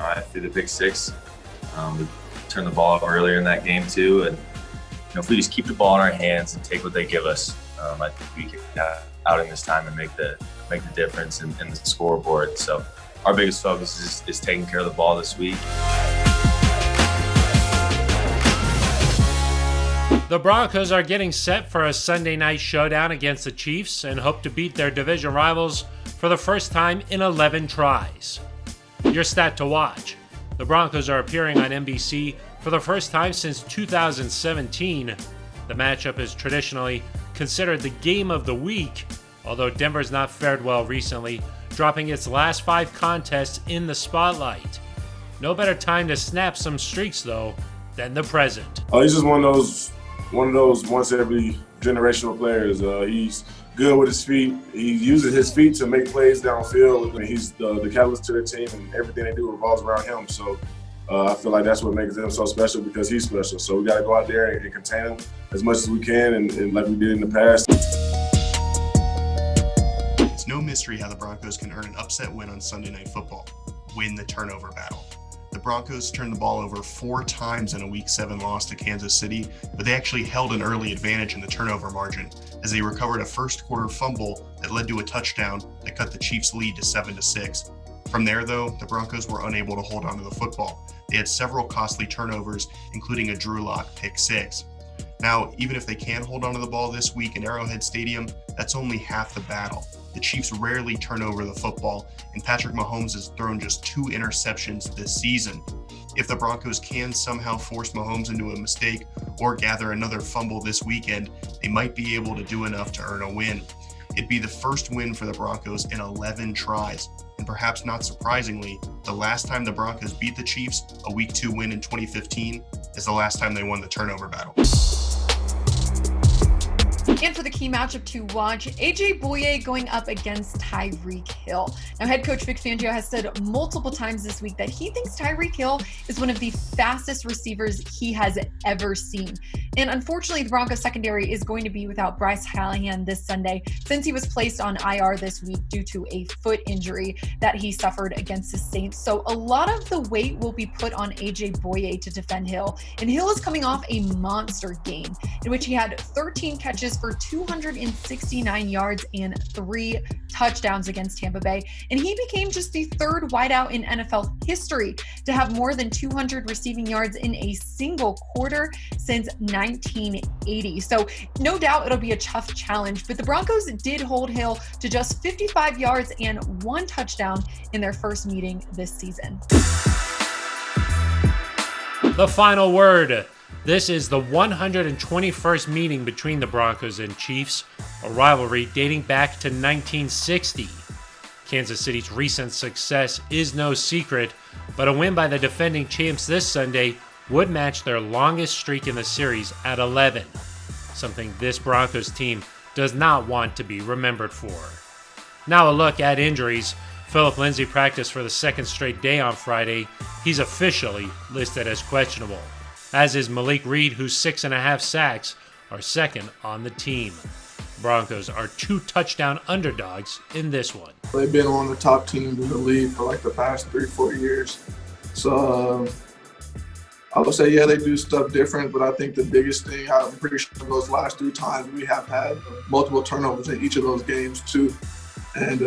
I threw the pick six. We turned the ball over earlier in that game too, and if we just keep the ball in our hands and take what they give us, I think we can out in this time and make the difference in the scoreboard. So our biggest focus is taking care of the ball this week. The Broncos are getting set for a Sunday night showdown against the Chiefs and hope to beat their division rivals for the first time in 11 tries. Your stat to watch: the Broncos are appearing on NBC for the first time since 2017. The matchup is traditionally considered the game of the week, although Denver's not fared well recently, dropping its last 5 contests in the spotlight. No better time to snap some streaks, though, than the present. He's just one of those once every generational players. He's good with his feet. He uses his feet to make plays downfield. I mean, he's the catalyst to their team, and everything they do revolves around him. So I feel like that's what makes him so special, because he's special. So we got to go out there and contain him as much as we can, and like we did in the past. It's no mystery how the Broncos can earn an upset win on Sunday Night Football: win the turnover battle. The Broncos turned the ball over 4 times in a Week 7 loss to Kansas City, but they actually held an early advantage in the turnover margin as they recovered a first-quarter fumble that led to a touchdown that cut the Chiefs' lead to 7-6. From there, though, the Broncos were unable to hold onto the football. They had several costly turnovers, including a Drew Lock pick 6. Now, even if they can hold onto the ball this week in Arrowhead Stadium, that's only half the battle. The Chiefs rarely turn over the football, and Patrick Mahomes has thrown just 2 interceptions this season. If the Broncos can somehow force Mahomes into a mistake or gather another fumble this weekend, they might be able to do enough to earn a win. It'd be the first win for the Broncos in 11 tries, and perhaps not surprisingly, the last time the Broncos beat the Chiefs, a Week 2 win in 2015, is the last time they won the turnover battle. And for the key matchup to watch, Bouye going up against Tyreek Hill. Now, head coach Vic Fangio has said multiple times this week that he thinks Tyreek Hill is one of the fastest receivers he has ever seen. And unfortunately, the Broncos secondary is going to be without Bryce Callahan this Sunday, since he was placed on IR this week due to a foot injury that he suffered against the Saints. So a lot of the weight will be put on Bouye to defend Hill. And Hill is coming off a monster game in which he had 13 catches for 269 yards and 3 touchdowns against Tampa Bay. And he became just the 3rd wideout in NFL history to have more than 200 receiving yards in a single quarter since 1980. So no doubt it'll be a tough challenge, but the Broncos did hold Hill to just 55 yards and 1 touchdown in their first meeting this season. The final word. This is the 121st meeting between the Broncos and Chiefs, a rivalry dating back to 1960. Kansas City's recent success is no secret, but a win by the defending champs this Sunday would match their longest streak in the series at 11, something this Broncos team does not want to be remembered for. Now a look at injuries. Philip Lindsay practiced for the 2nd straight day on Friday. He's officially listed as questionable, as is Malik Reed, whose 6.5 sacks are second on the team. Broncos are 2 touchdown underdogs in this one. They've been one of the top teams in the league for like the past 3-4 years. So I would say, yeah, they do stuff different, but I think the biggest thing, I'm pretty sure those last 3 times we have had multiple turnovers in each of those games too. And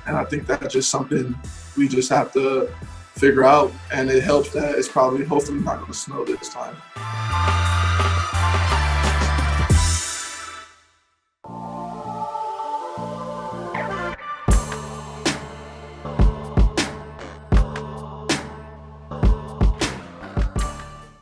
I think that's just something we just have to figure out, and it helps that it's probably hopefully not going to snow this time.